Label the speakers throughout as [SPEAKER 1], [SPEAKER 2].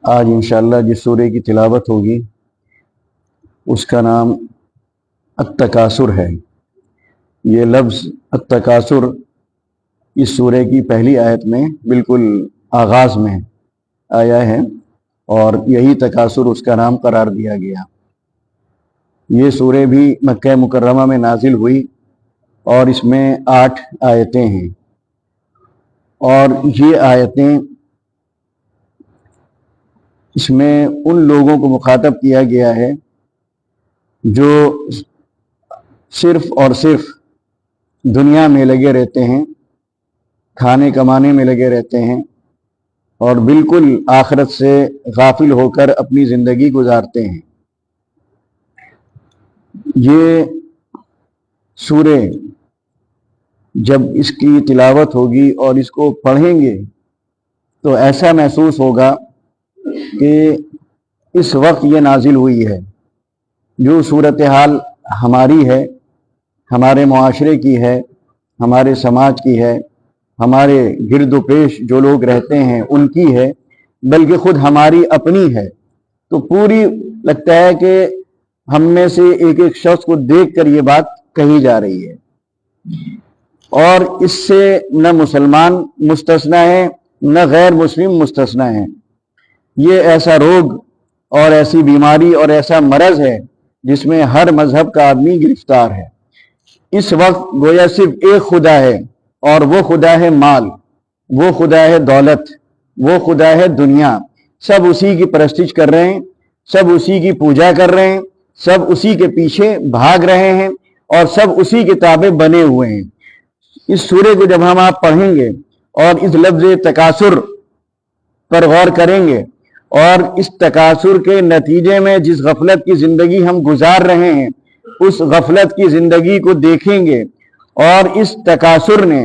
[SPEAKER 1] آج انشاءاللہ جس سورے کی تلاوت ہوگی اس کا نام التکاثر ہے۔ یہ لفظ التکاثر اس سورے کی پہلی آیت میں بالکل آغاز میں آیا ہے اور یہی تکاثر اس کا نام قرار دیا گیا۔ یہ سورے بھی مکہ مکرمہ میں نازل ہوئی اور اس میں 8 آیتیں ہیں، اور یہ آیتیں اس میں ان لوگوں کو مخاطب کیا گیا ہے جو صرف اور صرف دنیا میں لگے رہتے ہیں، کھانے کمانے میں لگے رہتے ہیں اور بالکل آخرت سے غافل ہو کر اپنی زندگی گزارتے ہیں۔ یہ سورے جب اس کی تلاوت ہوگی اور اس کو پڑھیں گے تو ایسا محسوس ہوگا کہ اس وقت یہ نازل ہوئی ہے۔ جو صورتحال ہماری ہے، ہمارے معاشرے کی ہے، ہمارے سماج کی ہے، ہمارے گرد و پیش جو لوگ رہتے ہیں ان کی ہے، بلکہ خود ہماری اپنی ہے، تو پوری لگتا ہے کہ ہم میں سے ایک ایک شخص کو دیکھ کر یہ بات کہی جا رہی ہے، اور اس سے نہ مسلمان مستثنی ہے نہ غیر مسلم مستثنی ہے۔ یہ ایسا روگ اور ایسی بیماری اور ایسا مرض ہے جس میں ہر مذہب کا آدمی گرفتار ہے۔ اس وقت گویا صرف ایک خدا ہے، اور وہ خدا ہے مال، وہ خدا ہے دولت، وہ خدا ہے دنیا۔ سب اسی کی پرستش کر رہے ہیں، سب اسی کی پوجا کر رہے ہیں، سب اسی کے پیچھے بھاگ رہے ہیں اور سب اسی کے تابع بنے ہوئے ہیں۔ اس سورے کو جب ہم آپ پڑھیں گے اور اس لفظ تکاثر پر غور کریں گے اور اس تکاثر کے نتیجے میں جس غفلت کی زندگی ہم گزار رہے ہیں اس غفلت کی زندگی کو دیکھیں گے، اور اس تکاثر نے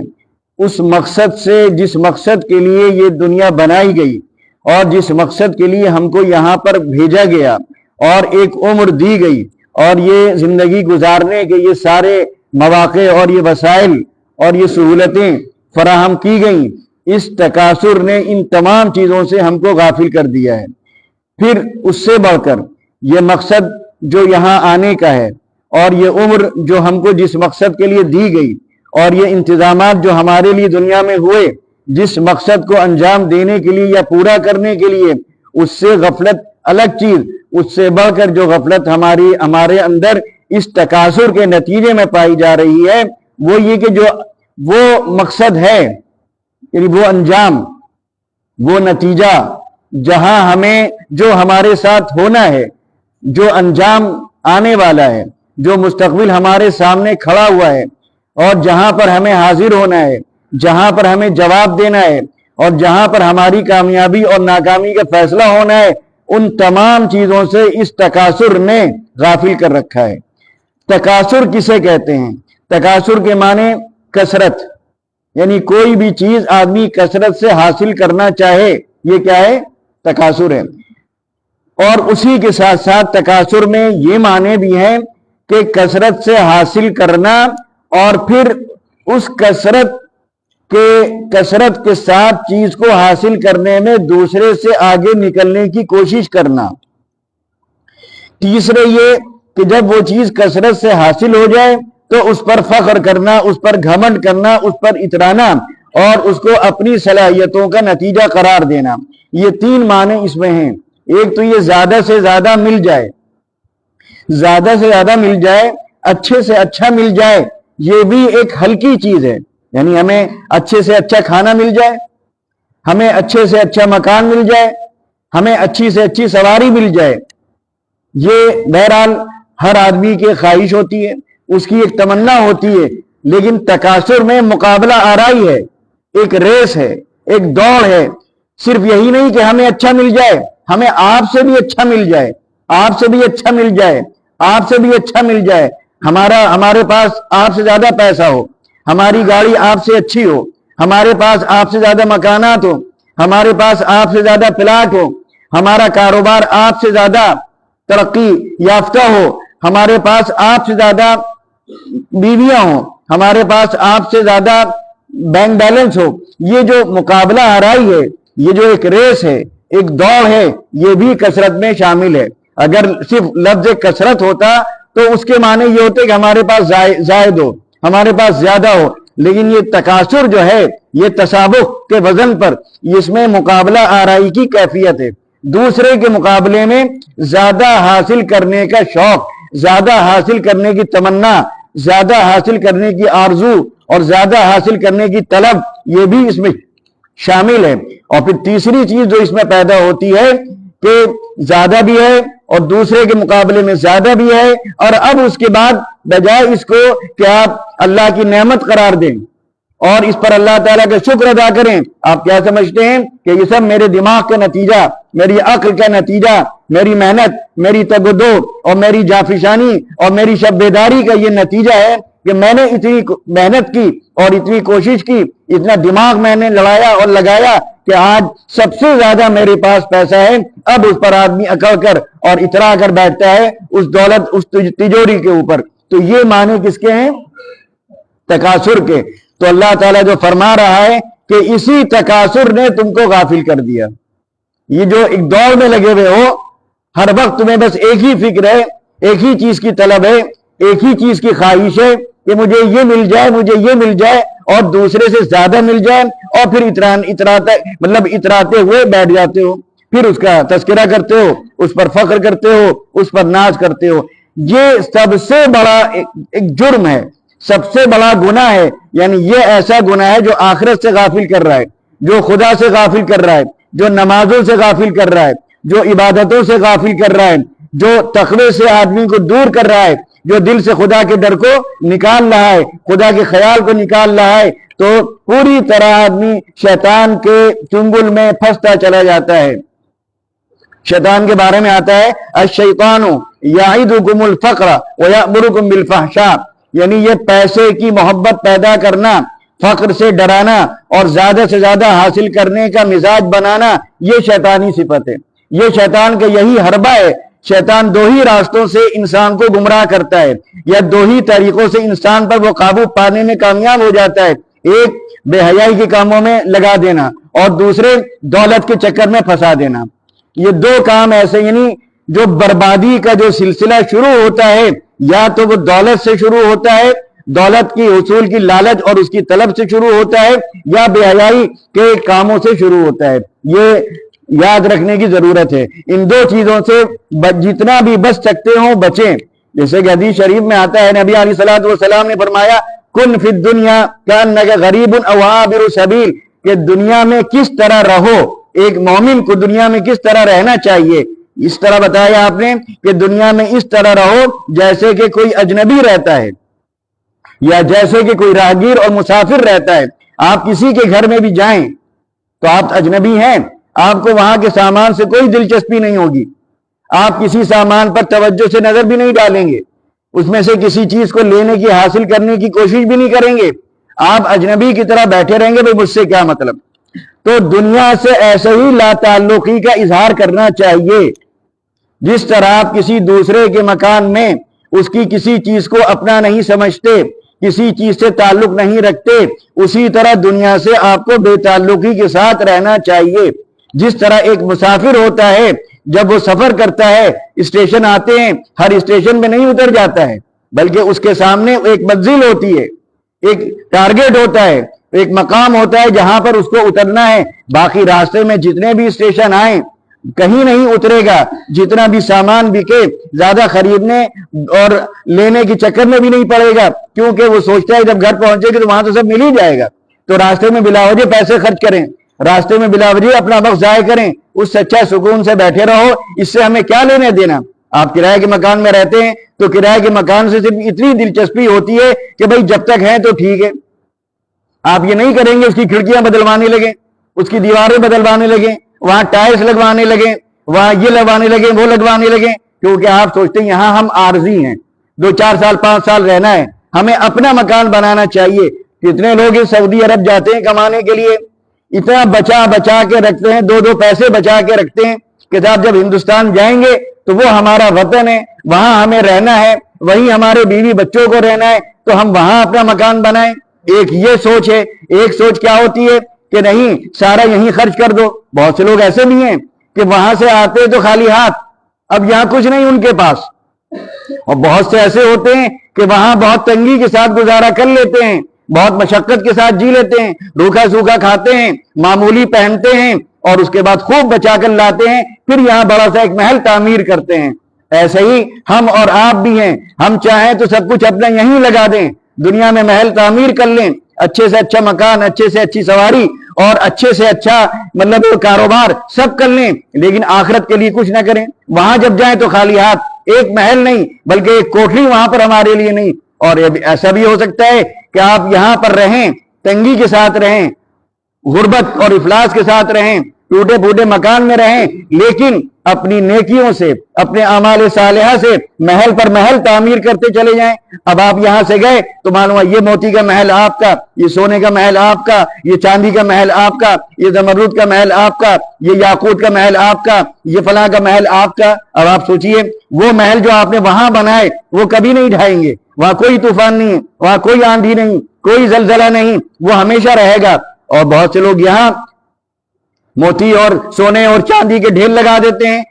[SPEAKER 1] اس مقصد سے جس مقصد کے لیے یہ دنیا بنائی گئی اور جس مقصد کے لیے ہم کو یہاں پر بھیجا گیا اور ایک عمر دی گئی اور یہ زندگی گزارنے کے یہ سارے مواقع اور یہ وسائل اور یہ سہولتیں فراہم کی گئیں، اس تکاثر نے ان تمام چیزوں سے ہم کو غافل کر دیا ہے۔ پھر اس سے بڑھ کر یہ مقصد جو یہاں آنے کا ہے اور یہ عمر جو ہم کو جس مقصد کے لیے دی گئی اور یہ انتظامات جو ہمارے لیے دنیا میں ہوئے جس مقصد کو انجام دینے کے لیے یا پورا کرنے کے لیے، اس سے غفلت الگ چیز، اس سے بڑھ کر جو غفلت ہمارے اندر اس تکاثر کے نتیجے میں پائی جا رہی ہے وہ یہ کہ جو وہ مقصد ہے، یعنی وہ انجام، وہ نتیجہ جہاں ہمیں جو ہمارے ساتھ ہونا ہے، جو انجام آنے والا ہے، جو مستقبل ہمارے سامنے کھڑا ہوا ہے اور جہاں پر ہمیں حاضر ہونا ہے، جہاں پر ہمیں جواب دینا ہے اور جہاں پر ہماری کامیابی اور ناکامی کا فیصلہ ہونا ہے، ان تمام چیزوں سے اس تکاثر نے غافل کر رکھا ہے۔ تکاثر کسے کہتے ہیں؟ تکاثر کے معنی کثرت، یعنی کوئی بھی چیز آدمی کثرت سے حاصل کرنا چاہے، یہ کیا ہے؟ تکاثر ہے۔ اور اسی کے ساتھ ساتھ تکاثر میں یہ معنی بھی ہیں کہ کثرت سے حاصل کرنا اور پھر اس کثرت کے ساتھ چیز کو حاصل کرنے میں دوسرے سے آگے نکلنے کی کوشش کرنا۔ تیسرے یہ کہ جب وہ چیز کثرت سے حاصل ہو جائے تو اس پر فخر کرنا، اس پر گھمنڈ کرنا، اس پر اترانا اور اس کو اپنی صلاحیتوں کا نتیجہ قرار دینا۔ یہ 3 معنی اس میں ہیں۔ ایک تو یہ زیادہ سے زیادہ مل جائے، زیادہ سے زیادہ مل جائے، اچھے سے اچھا مل جائے، یہ بھی ایک ہلکی چیز ہے، یعنی ہمیں اچھے سے اچھا کھانا مل جائے، ہمیں اچھے سے اچھا مکان مل جائے، ہمیں اچھی سے اچھی سواری مل جائے، یہ بہرحال ہر آدمی کی خواہش ہوتی ہے، اس کی ایک تمنا ہوتی ہے، لیکن تکاثر میں مقابلہ آرائی ہے، ایک ریس ہے، ایک دوڑ ہے۔ صرف یہی نہیں کہ ہمیں اچھا مل جائے، ہمیں آپ سے بھی اچھا مل جائے، آپ سے بھی اچھا مل جائے، آپ سے بھی اچھا مل جائے، ہمارے پاس آپ سے زیادہ پیسہ ہو، ہماری گاڑی آپ سے اچھی ہو، ہمارے پاس آپ سے زیادہ مکانات ہو، ہمارے پاس آپ سے زیادہ پلاٹ ہو، ہمارا کاروبار آپ سے زیادہ ترقی یافتہ ہو، ہمارے پاس آپ سے زیادہ بیویاں ہوں، ہمارے پاس آپ سے زیادہ بینک بیلنس ہو۔ یہ جو مقابلہ آرائی ہے، یہ جو ایک ریس ہے، ایک دوڑ ہے، یہ بھی کثرت میں شامل ہے۔ اگر صرف لفظ کثرت ہوتا تو اس کے معنی یہ ہوتے کہ ہمارے پاس زائد ہو، ہمارے پاس زیادہ ہو، لیکن یہ تکاثر جو ہے یہ تسابق کے وزن پر، اس میں مقابلہ آرائی کی کیفیت ہے، دوسرے کے مقابلے میں زیادہ حاصل کرنے کا شوق، زیادہ حاصل کرنے کی تمنا، زیادہ حاصل کرنے کی آرزو اور زیادہ حاصل کرنے کی طلب، یہ بھی اس میں شامل ہے۔ اور پھر تیسری چیز جو اس میں پیدا ہوتی ہے کہ زیادہ بھی ہے اور دوسرے کے مقابلے میں زیادہ بھی ہے، اور اب اس کے بعد بجائے اس کو کہ آپ اللہ کی نعمت قرار دیں اور اس پر اللہ تعالیٰ کا شکر ادا کریں، آپ کیا سمجھتے ہیں کہ یہ سب میرے دماغ کا نتیجہ، میری عقل کا نتیجہ، میری محنت، میری تگ و دو اور میری جافشانی اور میری شب بیداری کا یہ نتیجہ ہے کہ میں نے اتنی محنت کی اور اتنی کوشش کی، اتنا دماغ میں نے لڑایا اور لگایا کہ آج سب سے زیادہ میرے پاس پیسہ ہے۔ اب اس پر آدمی اکڑ کر اور اترا کر بیٹھتا ہے اس دولت، اس تجوری کے اوپر۔ تو یہ معنی کس کے ہیں؟ تکاثر کے۔ تو اللہ تعالیٰ جو فرما رہا ہے کہ اسی تکاثر نے تم کو غافل کر دیا۔ یہ جو ایک دوڑ میں لگے ہوئے ہو، ہر وقت تمہیں بس ایک ہی فکر ہے، ایک ہی چیز کی طلب ہے، ایک ہی چیز کی خواہش ہے کہ مجھے یہ مل جائے، مجھے یہ مل جائے اور دوسرے سے زیادہ مل جائے، اور پھر اتراتے ہوئے بیٹھ جاتے ہو، پھر اس کا تذکرہ کرتے ہو، اس پر فخر کرتے ہو، اس پر ناز کرتے ہو۔ یہ سب سے بڑا ایک جرم ہے، سب سے بڑا گناہ ہے۔ یعنی یہ ایسا گناہ ہے جو آخرت سے غافل کر رہا ہے، جو خدا سے غافل کر رہا ہے، جو نمازوں سے غافل کر رہا ہے، جو عبادتوں سے غافل کر رہا ہے، جو تقوی سے آدمی کو دور کر رہا ہے، جو دل سے خدا کے ڈر کو نکال رہا ہے، خدا کے خیال کو نکال رہا ہے۔ تو پوری طرح آدمی شیطان کے چنگل میں پھنستا چلا جاتا ہے۔ شیطان کے بارے میں آتا ہے الشیطان یعدکم الفقر ویأمرکم بالفحشاء، یعنی یہ پیسے کی محبت پیدا کرنا، فقر سے ڈرانا اور زیادہ سے زیادہ حاصل کرنے کا مزاج بنانا، یہ شیطانی صفت ہے، یہ شیطان کا یہی حربہ ہے۔ شیطان دو ہی راستوں سے انسان کو گمراہ کرتا ہے، یا دو ہی طریقوں سے انسان پر وہ قابو پانے میں کامیاب ہو جاتا ہے، ایک بے حیائی کے کاموں میں لگا دینا اور دوسرے دولت کے چکر میں پھنسا دینا۔ یہ دو کام ایسے، یعنی جو بربادی کا جو سلسلہ شروع ہوتا ہے یا تو وہ دولت سے شروع ہوتا ہے، دولت کی حصول کی لالچ اور اس کی طلب سے شروع ہوتا ہے، یا بے حیائی کے کاموں سے شروع ہوتا ہے۔ یہ یاد رکھنے کی ضرورت ہے۔ ان دو چیزوں سے جتنا بھی بچ سکتے ہوں بچیں۔ جیسے کہ حدیث شریف میں آتا ہے، نبی علیہ الصلوۃ والسلام نے فرمایا کن فی الدنیا کأنک غریب او عابر سبیل، کہ دنیا میں کس طرح رہو، ایک مومن کو دنیا میں کس طرح رہنا چاہیے۔ اس طرح بتایا آپ نے کہ دنیا میں اس طرح رہو جیسے کہ کوئی اجنبی رہتا ہے، یا جیسے کہ کوئی راہگیر اور مسافر رہتا ہے۔ آپ کسی کے گھر میں بھی جائیں تو آپ اجنبی ہیں، آپ کو وہاں کے سامان سے کوئی دلچسپی نہیں ہوگی، آپ کسی سامان پر توجہ سے نظر بھی نہیں ڈالیں گے، اس میں سے کسی چیز کو لینے کی، حاصل کرنے کی کوشش بھی نہیں کریں گے، آپ اجنبی کی طرح بیٹھے رہیں گے، بھئی مجھ سے کیا مطلب۔ تو دنیا سے ایسے ہی لا تعلقی کا اظہار کرنا چاہیے، جس طرح آپ کسی دوسرے کے مکان میں اس کی کسی چیز کو اپنا نہیں سمجھتے، کسی چیز سے تعلق نہیں رکھتے، اسی طرح دنیا سے آپ کو بے تعلقی کے ساتھ رہنا چاہیے۔ جس طرح ایک مسافر ہوتا ہے، جب وہ سفر کرتا ہے، اسٹیشن آتے ہیں، ہر اسٹیشن میں نہیں اتر جاتا ہے، بلکہ اس کے سامنے ایک منزل ہوتی ہے، ایک ٹارگیٹ ہوتا ہے، ایک مقام ہوتا ہے جہاں پر اس کو اترنا ہے۔ باقی راستے میں جتنے بھی اسٹیشن آئیں کہیں نہیں اترے گا، جتنا بھی سامان بکے زیادہ خریدنے اور لینے کے چکر میں بھی نہیں پڑے گا، کیونکہ وہ سوچتا ہے جب گھر پہنچے گا تو وہاں تو سب مل ہی جائے گا۔ تو راستے میں بلا وجہ پیسے خرچ کریں، راستے میں بلا وجہ اپنا وقت ضائع کریں، اس سے اچھا سکون سے بیٹھے رہو۔ اس سے ہمیں کیا لینے دینا؟ آپ کرائے کے مکان میں رہتے ہیں تو کرائے کے مکان سے صرف اتنی دلچسپی ہوتی ہے کہ بھئی جب تک ہیں تو ٹھیک ہے، آپ یہ نہیں کریں گے اس کی کھڑکیاں بدلوانے لگیں، اس کی دیواریں بدلوانے لگیں، وہاں ٹائلز لگوانے لگیں، وہاں یہ لگوانے لگیں، وہ لگوانے لگیں، کیونکہ آپ سوچتے ہیں یہاں ہم عارضی ہیں، 2-4 سال 5 سال رہنا ہے، ہمیں اپنا مکان بنانا چاہیے۔ کتنے لوگ سعودی عرب جاتے ہیں کمانے کے لیے، اتنا بچا بچا کے رکھتے ہیں، 2 پیسے بچا کے رکھتے ہیں کہ صاحب جب ہندوستان جائیں گے تو وہ ہمارا وطن ہے، وہاں ہمیں رہنا ہے، وہیں ہمارے بیوی بچوں کو رہنا ہے، تو ہم وہاں اپنا مکان بنائیں۔ ایک یہ سوچ ہے۔ ایک سوچ کیا ہوتی ہے کہ نہیں سارا یہیں خرچ کر دو. بہت سے لوگ ایسے بھی ہیں کہ وہاں سے آتے تو خالی ہاتھ, اب یہاں کچھ نہیں ان کے پاس. اور بہت سے ایسے ہوتے ہیں کہ وہاں بہت تنگی کے ساتھ گزارا کر لیتے ہیں, بہت مشقت کے ساتھ جی لیتے ہیں, روکھا سوکھا کھاتے ہیں, معمولی پہنتے ہیں, اور اس کے بعد خوب بچا کر لاتے ہیں, پھر یہاں بڑا سا ایک محل تعمیر کرتے ہیں. ایسے ہی ہم اور آپ بھی ہیں, ہم چاہیں تو سب کچھ اپنا یہیں لگا دیں, دنیا میں محل تعمیر کر لیں, اچھے سے اچھا مکان, اچھے سے اچھی سواری اور اچھے سے اچھا مطلب کاروبار سب کر لیں, لیکن آخرت کے لیے کچھ نہ کریں. وہاں جب جائیں تو خالی ہاتھ, ایک محل نہیں بلکہ ایک کوٹھی وہاں پر ہمارے لیے نہیں. اور ایسا بھی ہو سکتا ہے کہ آپ یہاں پر رہیں, تنگی کے ساتھ رہیں, غربت اور افلاس کے ساتھ رہیں, ٹوٹے پھوٹے مکان میں رہیں, لیکن اپنی نیکیوں سے, اپنے اعمال صالحہ سے محل پر محل تعمیر کرتے چلے جائیں. اب آپ یہاں سے گئے تو معلوم ہے یہ موتی کا محل آپ کا, یہ سونے کا محل آپ کا, یہ چاندی کا محل آپ کا, یہ زمرد کا محل آپ کا, یہ یاقوت کا محل آپ کا, یہ فلاں کا محل آپ کا. اب آپ سوچئے وہ محل جو آپ نے وہاں بنائے وہ کبھی نہیں ڈھائیں گے, وہاں کوئی طوفان نہیں ہے, وہاں کوئی آندھی نہیں, کوئی زلزلہ نہیں, وہ ہمیشہ رہے گا. اور بہت سے لوگ یہاں موتی اور سونے اور چاندی کے ڈھیر لگا دیتے ہیں,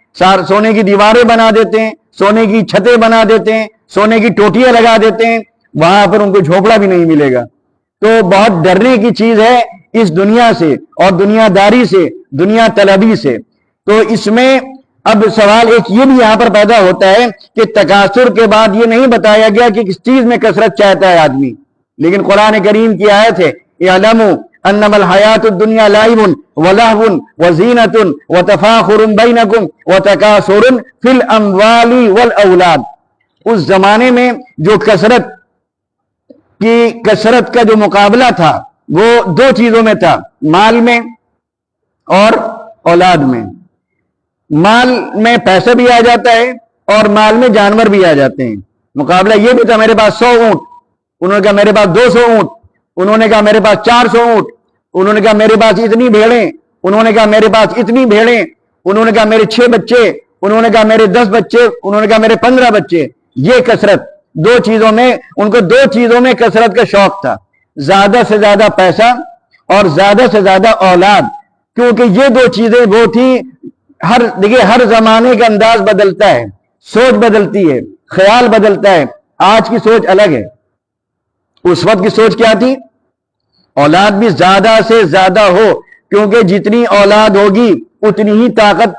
[SPEAKER 1] سونے کی دیواریں بنا دیتے ہیں, سونے کی چھتیں بنا دیتے ہیں, سونے کی ٹوٹیاں لگا دیتے ہیں, وہاں پر ان کو جھوپڑا بھی نہیں ملے گا. تو بہت ڈرنے کی چیز ہے اس دنیا سے اور دنیا داری سے, دنیا طلبی سے. تو اس میں اب سوال ایک یہ بھی یہاں پر پیدا ہوتا ہے کہ تکاثر کے بعد یہ نہیں بتایا گیا کہ کس چیز میں کثرت چاہتا ہے آدمی, لیکن قرآن کریم کی آیت ہے اعلموا انما الحیات الدنیا لعب ولہو وزینۃ وتفاخر بینکم وتکاثر فی الاموال والاولاد. اس زمانے میں جو کثرت کا جو مقابلہ تھا وہ دو چیزوں میں تھا, مال میں اور اولاد میں. مال میں پیسہ بھی آ جاتا ہے اور مال میں جانور بھی آ جاتے ہیں. مقابلہ یہ بھی تھا, میرے پاس 100 اونٹ, انہوں نے کہا میرے پاس 200 اونٹ, انہوں نے کہا میرے پاس 400 اونٹ, انہوں نے کہا میرے پاس اتنی بھیڑیں, انہوں نے کہا میرے پاس اتنی بھیڑیں, انہوں نے کہا میرے 6 بچے, انہوں نے کہا میرے 10 بچے, انہوں نے کہا میرے 15 بچے. یہ کثرت دو چیزوں میں, ان کو دو چیزوں میں کثرت کا شوق تھا, زیادہ سے زیادہ پیسہ اور زیادہ سے زیادہ اولاد. کیونکہ یہ دو چیزیں وہ تھی. دیکھیے ہر زمانے کا انداز بدلتا ہے, سوچ بدلتی ہے, خیال بدلتا ہے. آج کی سوچ الگ ہے, اس وقت کی سوچ کیا تھی؟ اولاد بھی زیادہ سے زیادہ ہو, کیونکہ جتنی اولاد ہوگی اتنی ہی طاقت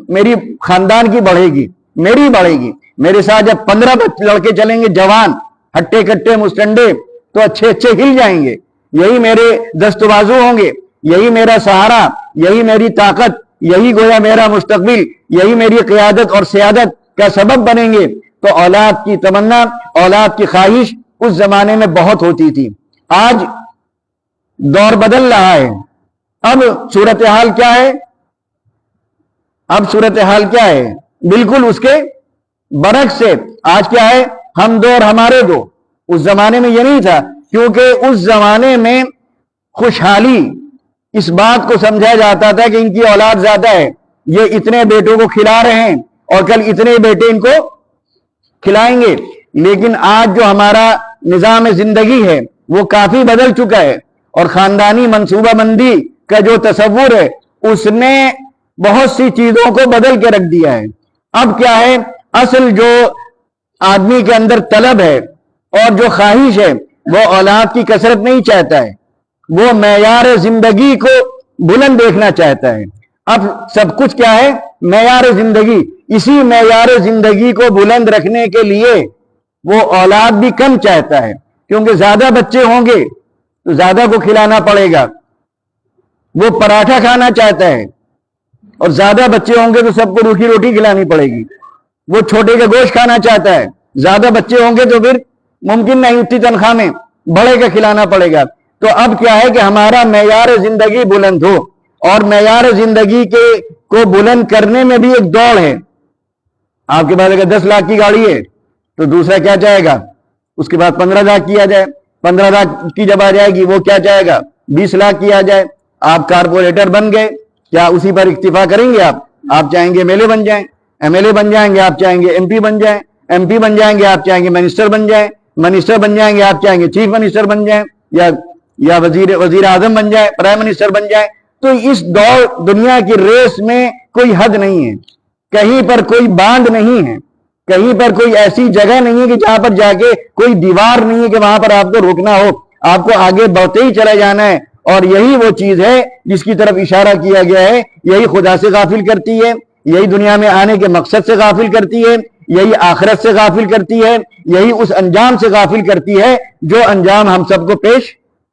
[SPEAKER 1] میری خاندان کی بڑھے گی, میری بڑھے گی. میرے ساتھ جب 15 لڑکے چلیں گے جوان, ہٹے کٹے مستنڈے, تو اچھے اچھے ہل جائیں گے. یہی میرے دست بازو ہوں گے, یہی میرا سہارا, یہی میری طاقت, یہی گویا میرا مستقبل, یہی میری قیادت اور سیادت کا سبب بنیں گے. تو اولاد کی تمنا, اولاد کی خواہش اس زمانے میں بہت ہوتی تھی. آج دور بدل رہا ہے. اب صورتحال کیا ہے؟ اب صورتحال کیا ہے؟ بالکل اس کے برعکس سے. آج کیا ہے؟ ہم دو اور ہمارے دو. اس زمانے میں یہ نہیں تھا, کیونکہ اس زمانے میں خوشحالی اس بات کو سمجھا جاتا تھا کہ ان کی اولاد زیادہ ہے, یہ اتنے بیٹوں کو کھلا رہے ہیں اور کل اتنے بیٹے ان کو کھلائیں گے. لیکن آج جو ہمارا نظام زندگی ہے وہ کافی بدل چکا ہے, اور خاندانی منصوبہ بندی کا جو تصور ہے اس نے بہت سی چیزوں کو بدل کے رکھ دیا ہے. اب کیا ہے؟ اصل جو آدمی کے اندر طلب ہے اور جو خواہش ہے وہ اولاد کی کثرت نہیں چاہتا ہے, وہ معیار زندگی کو بلند دیکھنا چاہتا ہے. اب سب کچھ کیا ہے؟ معیار زندگی. اسی معیار زندگی کو بلند رکھنے کے لیے وہ اولاد بھی کم چاہتا ہے, کیونکہ زیادہ بچے ہوں گے تو زیادہ کو کھلانا پڑے گا. وہ پراٹھا کھانا چاہتا ہے, اور زیادہ بچے ہوں گے تو سب کو روکھی روٹی کھلانی پڑے گی. وہ چھوٹے کا گوشت کھانا چاہتا ہے, زیادہ بچے ہوں گے تو پھر ممکن نہیں اتنی تنخواہ میں بڑے کا کھلانا پڑے گا. تو اب کیا ہے کہ ہمارا معیار زندگی بلند ہو, اور معیار زندگی کو بلند کرنے میں بھی ایک دوڑ ہے. آپ کے پاس اگر 10 لاکھ کی گاڑی ہے تو دوسرا کیا چاہے گا؟ اس کے بعد 15 لاکھ کی آ جائے, 15 لاکھ کی جب آ جائے گی وہ کیا چاہے گا؟ 20 لاکھ کی آ جائے. آپ کارپوریٹر بن گئے, کیا اسی پر اکتفا کریں گے؟ آپ چاہیں گے MLA بن جائیں, MLA بن جائیں گے, آپ چاہیں گے MP بن جائیں, MP بن جائیں گے, آپ چاہیں گے منسٹر بن جائیں, منسٹر بن جائیں گے, آپ چاہیں گے چیف منسٹر بن جائیں, یا یا وزیر اعظم بن جائے، پرائم منسٹر بن جائے، تو اس دنیا کی ریس میں کوئی حد نہیں ہے، کہیں پر کوئی باندھ نہیں ہے، کہیں پر کوئی ایسی جگہ نہیں ہے کہ جہاں پر جا کے کوئی دیوار نہیں ہے کہ وہاں پر آپ کو روکنا ہو، آپ کو آگے بڑھتے ہی چلا جانا ہے۔ اور یہی وہ چیز ہے جس کی طرف اشارہ کیا گیا ہے، یہی خدا سے غافل کرتی ہے، یہی دنیا میں آنے کے مقصد سے غافل کرتی ہے، یہی آخرت سے غافل کرتی ہے، یہی اس انجام سے غافل کرتی ہے جو انجام ہم سب کو پیش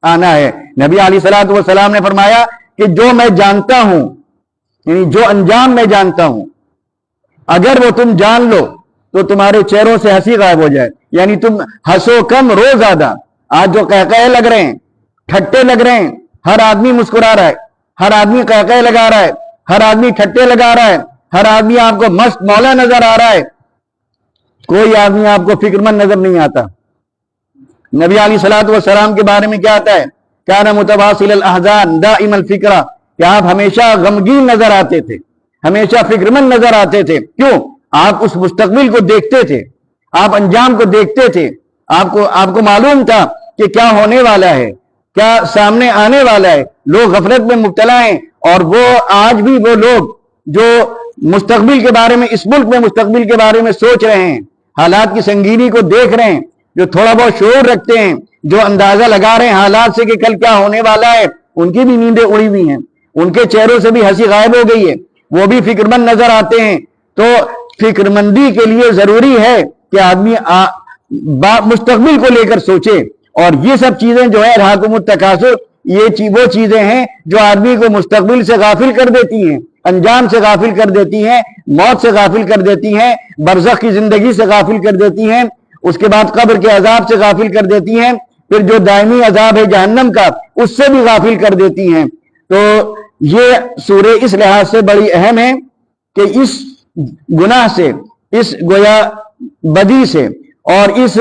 [SPEAKER 1] آنا ہے۔ نبی علیہ الصلوۃ والسلام نے فرمایا کہ جو میں جانتا ہوں، یعنی جو انجام میں جانتا ہوں، اگر وہ تم جان لو تو تمہارے چہروں سے ہنسی غائب ہو جائے، یعنی تم ہنسو کم رو زیادہ۔ آج جو قہقہے لگ رہے ہیں، ٹھٹے لگ رہے ہیں، ہر آدمی مسکرا رہا ہے، ہر آدمی قہقہے لگا رہا ہے، ہر آدمی ٹھٹے لگا رہا ہے، ہر آدمی آپ کو مست مولا نظر آ رہا ہے، کوئی آدمی آپ کو فکر مند نظر نہیں آتا۔ نبی علیہ الصلوۃ والسلام کے بارے میں کیا آتا ہے؟ کان متواصل الاحزان دائم الفکرہ، کہ آپ ہمیشہ غمگین نظر آتے تھے، ہمیشہ فکر مند نظر آتے تھے۔ کیوں؟ آپ اس مستقبل کو دیکھتے تھے، آپ انجام کو دیکھتے تھے، آپ کو معلوم تھا کہ کیا ہونے والا ہے، کیا سامنے آنے والا ہے۔ لوگ غفلت میں مبتلا ہیں، اور وہ آج بھی وہ لوگ جو مستقبل کے بارے میں، اس ملک میں مستقبل کے بارے میں سوچ رہے ہیں، حالات کی سنگینی کو دیکھ رہے ہیں، جو تھوڑا بہت شعور رکھتے ہیں، جو اندازہ لگا رہے ہیں حالات سے کہ کل کیا ہونے والا ہے، ان کی بھی نیندیں اڑی ہوئی ہیں، ان کے چہروں سے بھی ہنسی غائب ہو گئی ہے، وہ بھی فکر مند نظر آتے ہیں۔ تو فکر مندی کے لیے ضروری ہے کہ آدمی مستقبل کو لے کر سوچے، اور یہ سب چیزیں جو ہے الہاکم التکاثر، یہ وہ چیزیں ہیں جو آدمی کو مستقبل سے غافل کر دیتی ہیں، انجام سے غافل کر دیتی ہیں، موت سے غافل کر دیتی ہیں، برزخ کی زندگی سے غافل کر دیتی ہیں، اس کے بعد قبر کے عذاب سے غافل کر دیتی ہیں، پھر جو دائمی عذاب ہے جہنم کا، اس سے بھی غافل کر دیتی ہیں۔ تو یہ سورہ اس لحاظ سے بڑی اہم ہے کہ اس گناہ سے، اس گویا بدی سے، اور اس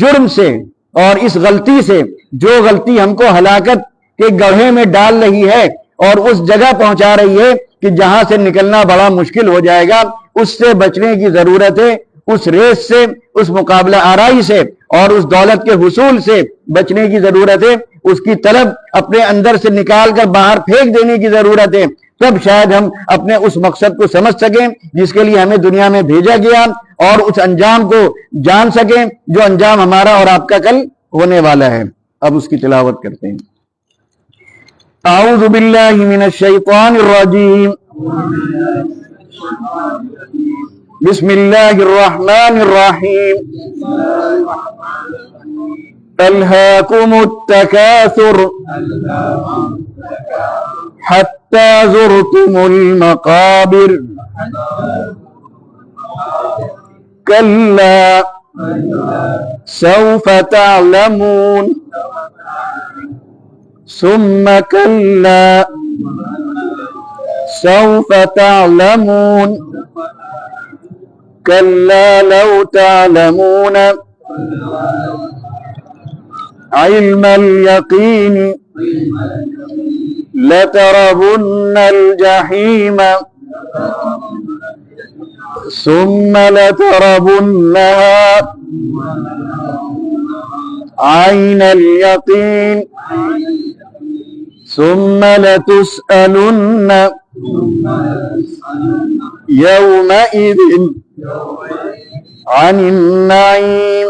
[SPEAKER 1] جرم سے، اور اس غلطی سے، جو غلطی ہم کو ہلاکت کے گڑھے میں ڈال رہی ہے اور اس جگہ پہنچا رہی ہے کہ جہاں سے نکلنا بڑا مشکل ہو جائے گا، اس سے بچنے کی ضرورت ہے، اس ریس سے، اس مقابلہ آرائی سے، اور اس دولت کے حصول سے بچنے کی ضرورت ہے، اس کی طلب اپنے اندر سے نکال کر باہر پھینک دینے کی ضرورت ہے۔ تب شاید ہم اپنے اس مقصد کو سمجھ سکیں جس کے لیے ہمیں دنیا میں بھیجا گیا، اور اس انجام کو جان سکیں جو انجام ہمارا اور آپ کا کل ہونے والا ہے۔ اب اس کی تلاوت کرتے ہیں۔ اعوذ باللہ من الشیطان الرجیم، بسم اللہ الرحمن الرحیم۔ الہاکم التکاثر حتی زرتم المقابر کلا سوف تعلمون ثم کلا سوف تعلمون کلا لو تعلمون علم اليقین لترون الجحیم ثم لترونها عین الیقین ثم لتسألن یومئذ عن النعیم۔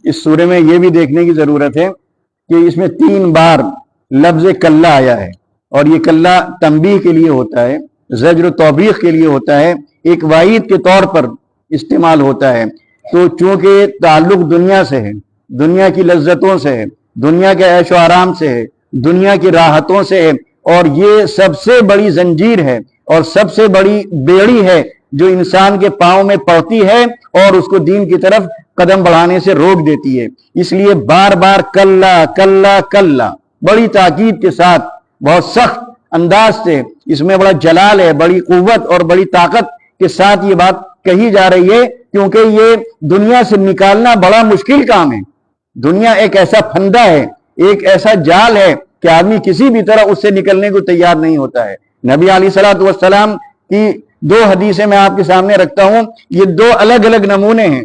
[SPEAKER 1] اس سورے میں یہ بھی دیکھنے کی ضرورت ہے کہ اس میں 3 بار لفظ کلا آیا ہے، اور یہ کلا تنبیہ کے لیے ہوتا ہے، زجر و توبیخ کے لیے ہوتا ہے، ایک وعید کے طور پر استعمال ہوتا ہے۔ تو چونکہ تعلق دنیا سے ہے، دنیا کی لذتوں سے ہے، دنیا کے عیش و آرام سے ہے، دنیا کی راحتوں سے ہے، اور یہ سب سے بڑی زنجیر ہے اور سب سے بڑی بیڑی ہے جو انسان کے پاؤں میں پڑتی ہے اور اس کو دین کی طرف قدم بڑھانے سے روک دیتی ہے۔ اس لیے بار بار کلا کلا کلا بڑی تاکید کے ساتھ، بہت سخت انداز سے، اس میں بڑا جلال ہے، بڑی قوت اور بڑی طاقت کے ساتھ یہ بات کہی جا رہی ہے، کیونکہ یہ دنیا سے نکالنا بڑا مشکل کام ہے۔ دنیا ایک ایسا پھندا ہے، ایک ایسا جال ہے کہ آدمی کسی بھی طرح اس سے نکلنے کو تیار نہیں ہوتا ہے۔ نبی علیہ الصلوۃ والسلام کی 2 حدیثیں میں آپ کے سامنے رکھتا ہوں، یہ 2 الگ الگ نمونے ہیں۔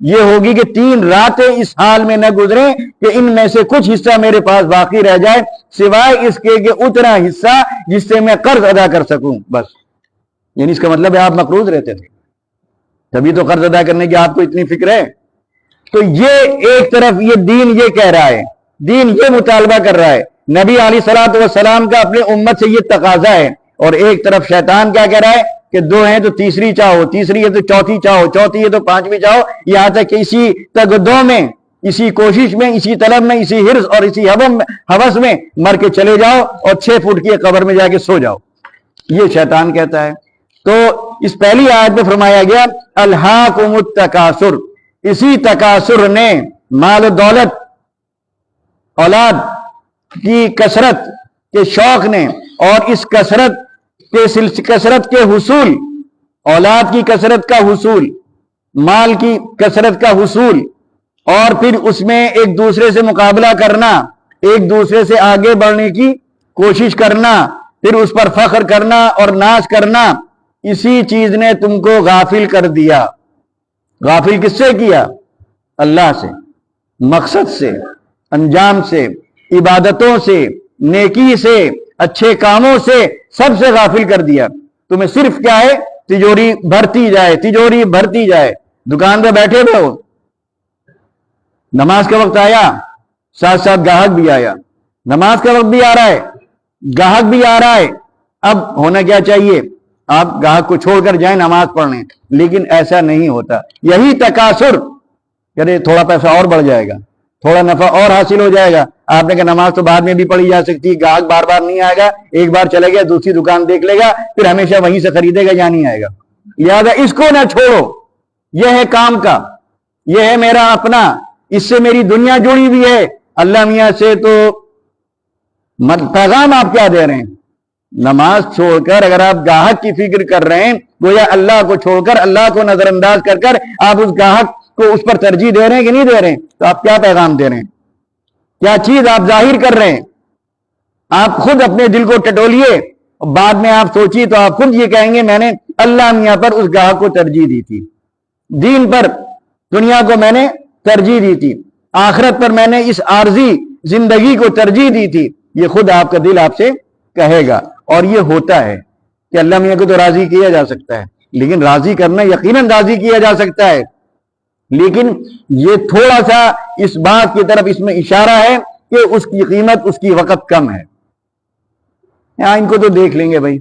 [SPEAKER 1] یہ ہوگی کہ 3 راتیں اس حال میں نہ گزریں کہ ان میں سے کچھ حصہ میرے پاس باقی رہ جائے سوائے اس کے کہ اتنا حصہ جس سے میں قرض ادا کر سکوں بس. یعنی اس کا مطلب ہے آپ مقروض رہتے تھے، تبھی تو قرض ادا کرنے کی آپ کو اتنی فکر ہے. تو یہ ایک طرف یہ دین یہ کہہ رہا ہے، دین یہ مطالبہ کر رہا ہے، نبی علیہ الصلوۃ والسلام کا اپنے امت سے یہ تقاضا ہے. اور ایک طرف شیطان کیا کہہ رہا ہے کہ 2 ہیں تو تیسری چاہو، تیسری ہے تو چوتھی چاہو، چوتھی ہے تو 5ویں چاہو، یہاں تک کہ اسی تگدو میں، اسی کوشش میں، اسی طلب میں، اسی حرص اور اسی ہوس میں مر کے چلے جاؤ اور 6 فٹ کی قبر میں جا کے سو جاؤ. یہ شیطان کہتا ہے. تو اس پہلی آیت میں فرمایا گیا الہاکم التکاثر، اسی تکاثر نے، مال و دولت، اولاد کی کثرت کے شوق نے، اور اس کثرت کے حصول، اولاد کی کثرت کا حصول، مال کی کثرت کا حصول، اور پھر اس میں ایک دوسرے سے مقابلہ کرنا، ایک دوسرے سے آگے بڑھنے کی کوشش کرنا، پھر اس پر فخر کرنا اور ناز کرنا، اسی چیز نے تم کو غافل کر دیا. غافل کس سے کیا؟ اللہ سے، مقصد سے، انجام سے، عبادتوں سے، نیکی سے، اچھے کاموں سے، سب سے غافل کر دیا. تمہیں صرف کیا ہے؟ تجوری بھرتی جائے، تجوری بھرتی جائے. دکان پہ بیٹھے ہوئے ہو، نماز کا وقت آیا، ساتھ ساتھ گاہک بھی آیا، نماز کا وقت بھی آ رہا ہے، گاہک بھی آ رہا ہے. اب ہونا کیا چاہیے؟ آپ گاہک کو چھوڑ کر جائیں نماز پڑھنے، لیکن ایسا نہیں ہوتا. یہی تکاثر، کہ تھوڑا پیسہ اور بڑھ جائے گا، تھوڑا نفع اور حاصل ہو جائے گا. آپ نے کہا نماز تو بعد میں بھی پڑھی جا سکتی ہے، گاہک بار بار نہیں آئے گا، ایک بار چلے گیا دوسری دکان دیکھ لے گا، پھر ہمیشہ وہیں سے خریدے گا یا نہیں آئے گا. لہذا اس کو نہ چھوڑو، یہ ہے کام کا، یہ ہے میرا اپنا، اس سے میری دنیا جڑی ہوئی ہے. اللہ میاں سے تو پیغام آپ کیا دے رہے ہیں؟ نماز چھوڑ کر اگر آپ گاہک کی فکر کر رہے ہیں، گویا اللہ کو چھوڑ کر، اللہ کو نظر انداز کر کر آپ اس گاہک کو اس پر ترجیح دے رہے ہیں کہ نہیں دے رہے ہیں؟ تو آپ کیا پیغام دے رہے ہیں؟ کیا چیز آپ ظاہر کر رہے ہیں؟ آپ خود اپنے دل کو ٹٹولیے، بعد میں آپ سوچیے تو آپ خود یہ کہیں گے میں نے اللہ میاں پر اس گاہک کو ترجیح دی تھی، دین پر، دنیا کو میں نے ترجیح دی تھی، آخرت پر میں نے اس عارضی زندگی کو ترجیح دی تھی. یہ خود آپ کا دل آپ سے کہے گا. اور یہ ہوتا ہے کہ اللہ میاں کو تو راضی کیا جا سکتا ہے، لیکن راضی کرنا یقیناً راضی کیا جا سکتا ہے، لیکن یہ تھوڑا سا اس بات کی طرف اس میں اشارہ ہے کہ اس کی قیمت، اس کی وقت کم ہے. یہاں ان کو تو دیکھ لیں گے بھائی.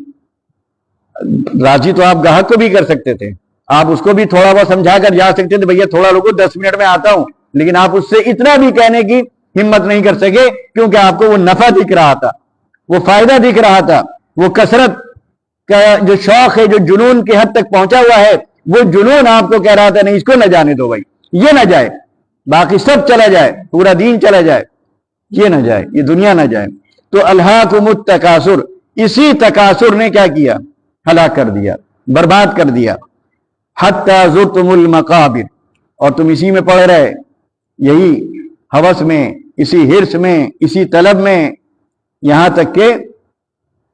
[SPEAKER 1] راضی تو آپ گاہک کو بھی کر سکتے تھے، آپ اس کو بھی تھوڑا بہت سمجھا کر جا سکتے تھے، بھیا تھوڑا رکو 10 منٹ میں آتا ہوں، لیکن آپ اس سے اتنا بھی کہنے کی ہمت نہیں کر سکے، کیونکہ آپ کو وہ نفع دکھ رہا تھا، وہ فائدہ دکھ رہا تھا، وہ کثرت کا جو شوق ہے، جو جنون کے حد تک پہنچا ہوا ہے، وہ جنون آپ کو کہہ رہا تھا نہیں اس کو نہ جانے دو بھائی، یہ نہ جائے، باقی سب چلا جائے، پورا دین چلا جائے، یہ نہ جائے، یہ دنیا نہ جائے. تو الہاکم التکاثر، اسی تکاثر نے کیا کیا؟ ہلاک کر دیا، برباد کر دیا. حتی زرتم المقابر، اور تم اسی میں پڑے رہے، یہی ہوس میں، اسی حرص میں، اسی طلب میں، یہاں تک کہ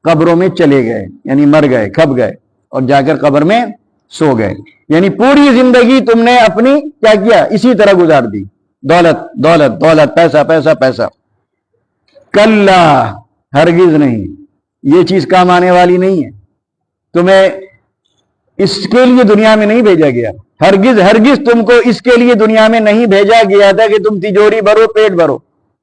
[SPEAKER 1] قبروں میں چلے گئے، یعنی مر گئے، کھپ گئے، اور جا کر قبر میں سو گئے. یعنی پوری زندگی تم نے اپنی کیا کیا؟ اسی طرح گزار دی، دولت دولت دولت، پیسہ پیسہ پیسہ. کلا، ہرگز نہیں، یہ چیز کام آنے والی نہیں ہے. تمہیں اس کے لیے دنیا میں نہیں بھیجا گیا، ہرگز ہرگز تم کو اس کے لیے دنیا میں نہیں بھیجا گیا تھا کہ تم تجوری بھرو، پیٹ بھرو،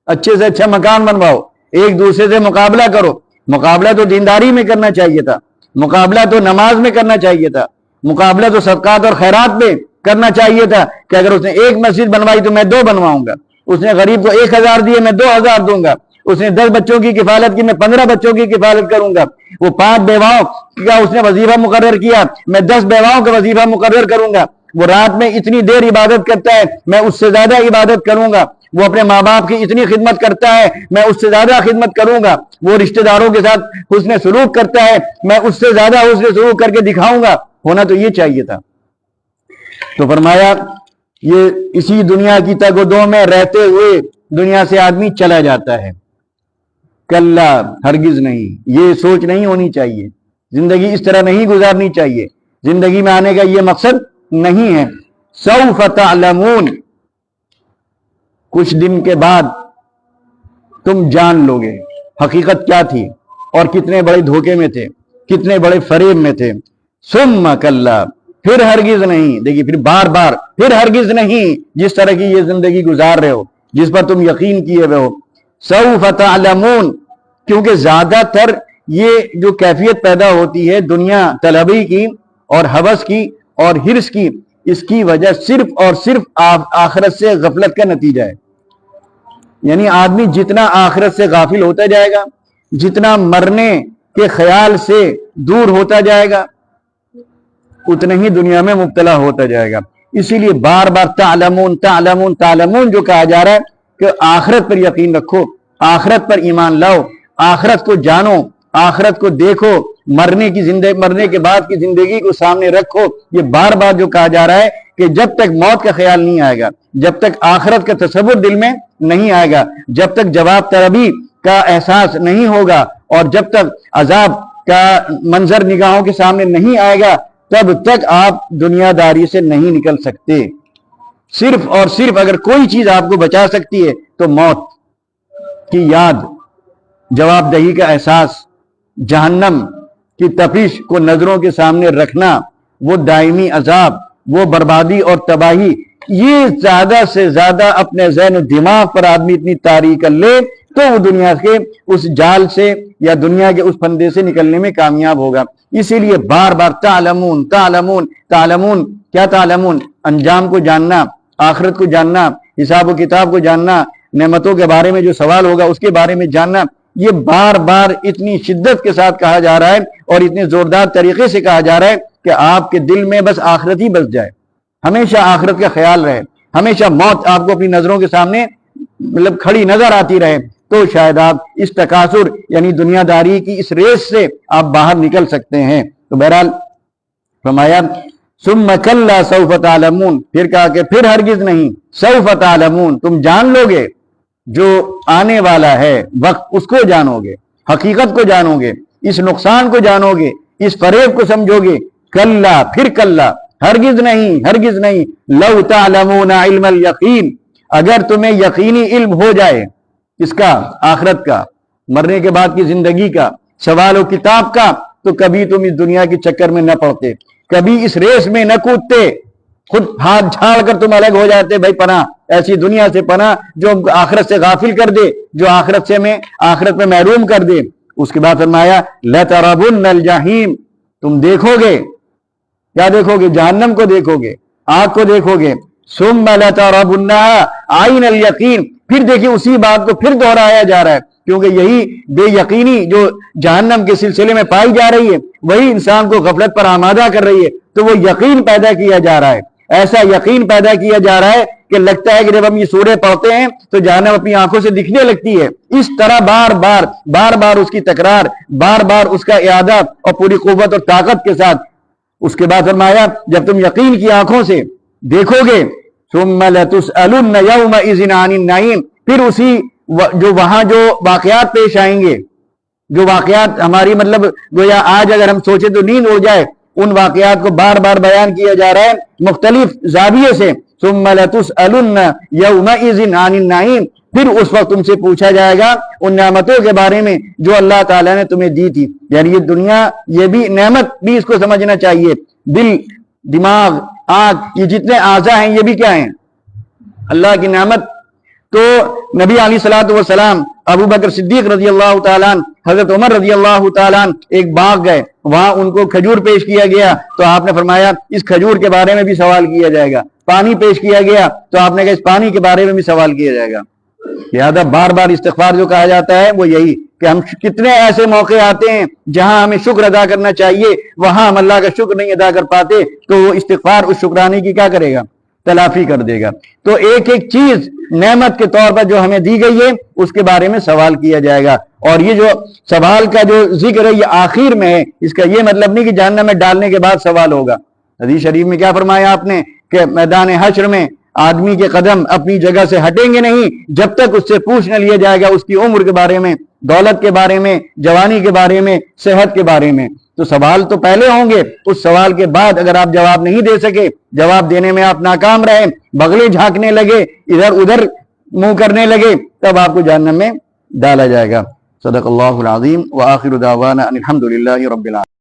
[SPEAKER 1] اچھے سے اچھا مکان بنواؤ، ایک دوسرے سے مقابلہ کرو. مقابلہ تو دینداری میں کرنا چاہیے تھا، مقابلہ تو نماز میں کرنا چاہیے تھا، مقابلہ تو صدقات اور خیرات میں کرنا چاہیے تھا کہ اگر اس نے 1 مسجد بنوائی تو میں 2 بنواؤں گا، اس نے غریب کو 1000 دیے میں 2000 دوں گا، اس نے 10 بچوں کی کفالت کی میں 15 بچوں کی کفالت کروں گا، وہ 5 بیواؤں کا اس نے وظیفہ مقرر کیا میں 10 بیواؤں کا وظیفہ مقرر کروں گا، وہ رات میں اتنی دیر عبادت کرتا ہے میں اس سے زیادہ عبادت کروں گا، وہ اپنے ماں باپ کی اتنی خدمت کرتا ہے میں اس سے زیادہ خدمت کروں گا، وہ رشتہ داروں کے ساتھ حسن سلوک کرتا ہے میں اس سے زیادہ حسن سلوک کر کے دکھاؤں گا. ہونا تو یہ چاہیے تھا. تو فرمایا یہ اسی دنیا کی تگ و دو میں رہتے ہوئے دنیا سے آدمی چلا جاتا ہے. کلا، ہرگز نہیں، یہ سوچ نہیں ہونی چاہیے، زندگی اس طرح نہیں گزارنی چاہیے، زندگی میں آنے کا یہ مقصد نہیں ہے. سوف تعلمون، کچھ دن کے بعد تم جان لو گے حقیقت کیا تھی اور کتنے بڑے دھوکے میں تھے، کتنے بڑے فریب میں تھے. ثم کلا، پھر ہرگز نہیں، دیکھیے پھر بار بار، پھر ہرگز نہیں، جس طرح کی یہ زندگی گزار رہے ہو جس پر تم یقین کیے ہوئے ہو. سوف تعلمون، کیونکہ زیادہ تر یہ جو کیفیت پیدا ہوتی ہے دنیا طلبی کی اور ہوس کی اور ہرس کی، اس کی وجہ صرف اور صرف آخرت سے غفلت کا نتیجہ ہے. یعنی آدمی جتنا آخرت سے غافل ہوتا جائے گا، جتنا مرنے کے خیال سے دور ہوتا جائے گا، اتنے ہی دنیا میں مبتلا ہوتا جائے گا. اسی لیے بار بار تعلمون تعلمون تعلمون جو کہا جا رہا ہے کہ آخرت پر یقین رکھو، آخرت پر ایمان لاؤ، آخرت کو جانو، آخرت کو دیکھو، مرنے کے بعد کی زندگی کو سامنے رکھو. یہ بار بار جو کہا جا رہا ہے کہ جب تک موت کا خیال نہیں آئے گا، جب تک آخرت کا تصور دل میں نہیں آئے گا، جب تک جواب طلبی کا احساس نہیں ہوگا اور جب تک عذاب کا منظر نگاہوں کے سامنے نہیں آئے گا، تب تک آپ دنیا داری سے نہیں نکل سکتے. صرف اور صرف اگر کوئی چیز آپ کو بچا سکتی ہے تو موت کی یاد، جواب دہی کا احساس، جہنم کی تپش کو نظروں کے سامنے رکھنا، وہ دائمی عذاب، وہ بربادی اور تباہی، یہ زیادہ سے زیادہ اپنے ذہن و دماغ پر آدمی اتنی طاری کر لے تو وہ دنیا کے اس جال سے یا دنیا کے اس پھندے سے نکلنے میں کامیاب ہوگا. اسی لیے بار بار تعلمون تعلمون تعلمون، کیا تعلمون؟ انجام کو جاننا، آخرت کو جاننا، حساب و کتاب کو جاننا، نعمتوں کے بارے میں جو سوال ہوگا اس کے بارے میں جاننا. یہ بار بار اتنی شدت کے ساتھ کہا جا رہا ہے اور اتنے زوردار طریقے سے کہا جا رہا ہے کہ آپ کے دل میں بس آخرت ہی بس جائے، ہمیشہ آخرت کا خیال رہے، ہمیشہ موت آپ کو اپنی نظروں کے سامنے مطلب کھڑی نظر آتی رہے، تو شاید آپ اس تکاثر یعنی دنیا داری کی اس ریس سے آپ باہر نکل سکتے ہیں. تو بہرحال فرمایا ثم کلا سوف تعلمون، پھر کہا کہ پھر ہرگز نہیں، سوف تعلمون، تم جان لو گے جو آنے والا ہے وقت، اس کو جانو گے، حقیقت کو جانو گے، اس نقصان کو جانو گے، اس فریب کو سمجھو گے. کلا، پھر کلا، ہرگز نہیں، ہرگز نہیں. لو تعلمون علم الیقین، اگر تمہیں یقینی علم ہو جائے اس کا، آخرت کا، مرنے کے بعد کی زندگی کا، سوال و کتاب کا، تو کبھی تم اس دنیا کے چکر میں نہ پڑتے، کبھی اس ریس میں نہ کودتے، خود ہاتھ جھاڑ کر تم الگ ہو جاتے. بھائی پناہ، ایسی دنیا سے پناہ جو آخرت سے غافل کر دے، جو آخرت میں محروم کر دے. اس کے بعد فرمایا لَتَرَبُنَّ الْجَحِيمَ، تم دیکھو گے، کیا دیکھو گے؟ جہنم کو دیکھو گے، آگ کو دیکھو گے. ثُمَّ لَتَرَبُنَّهَا عَيْنَ الْيَقِينَ، پھر دیکھیے اسی بات کو پھر دہرایا جا رہا ہے، کیونکہ یہی بے یقینی جو جہنم کے سلسلے میں پائی جا رہی ہے وہی انسان کو غفلت پر آمادہ کر رہی ہے. تو وہ یقین پیدا کیا جا رہا ہے، ایسا یقین پیدا کیا جا رہا ہے کہ لگتا ہے کہ جب ہم یہ سورہ پڑھتے ہیں تو جہنم اپنی آنکھوں سے دکھنے لگتی ہے. اس طرح بار بار اس کی تکرار، بار بار اس کا اعادہ اور پوری قوت اور طاقت کے ساتھ. اس کے بعد فرمایا جب تم یقین کی آنکھوں سے دیکھو گے ثم لتسألن یومئذ عن النعیم، پھر اسی جو وہاں جو واقعات پیش آئیں گے، جو واقعات ہماری مطلب گویا آج اگر ہم سوچے تو نیند ہو جائے، ان واقعات کو بار بار بیان کیا جا رہا ہے مختلف زاویے سے. ثم لتسألن یومئذ عن النعیم، پھر اس وقت تم سے پوچھا جائے گا ان نعمتوں کے بارے میں جو اللہ تعالیٰ نے تمہیں دی تھی. یعنی یہ دنیا، یہ بھی نعمت بھی اس کو سمجھنا چاہیے. دل، دماغ، آنکھ، یہ جتنے اعضاء ہیں یہ بھی کیا ہیں؟ اللہ کی نعمت. تو نبی علیہ الصلوۃ والسلام، ابو بکر صدیق رضی اللہ تعالیٰ عنہ، حضرت عمر رضی اللہ تعالیٰ عنہ ایک باغ گئے، وہاں ان کو کھجور پیش کیا گیا تو آپ نے فرمایا اس کھجور کے بارے میں بھی سوال کیا جائے گا. پانی پیش کیا گیا تو آپ نے کہا اس پانی کے بارے میں بھی سوال کیا جائے گا. لہذا بار بار استغفار جو کہا جاتا ہے وہ یہی کہ ہم کتنے ایسے موقع آتے ہیں جہاں ہمیں شکر ادا کرنا چاہیے، وہاں ہم اللہ کا شکر نہیں ادا کر پاتے، تو وہ استغفار اس شکرانے کی کیا کرے گا؟ تلافی کر دے گا. تو ایک ایک چیز نعمت کے طور پر جو ہمیں دی گئی ہے اس کے بارے میں سوال کیا جائے گا. اور یہ جو سوال کا جو ذکر ہے یہ آخر میں ہے، اس کا یہ مطلب نہیں کہ جہنم میں ڈالنے کے بعد سوال ہوگا. حدیث شریف میں کیا فرمایا آپ نے کہ میدان حشر میں آدمی کے قدم اپنی جگہ سے ہٹیں گے نہیں جب تک اس سے پوچھ نہ لیا جائے گا اس کی عمر کے بارے میں، دولت کے بارے میں، جوانی کے بارے میں، صحت کے بارے میں. تو سوال تو پہلے ہوں گے. اس سوال کے بعد اگر آپ جواب نہیں دے سکے، جواب دینے میں آپ ناکام رہے، بغلیں جھانکنے لگے، ادھر ادھر منہ کرنے لگے، تب آپ کو جہنم میں ڈالا جائے گا. صدق اللہ العظیم وآخر دعوانا ان الحمد للہ رب العالمین.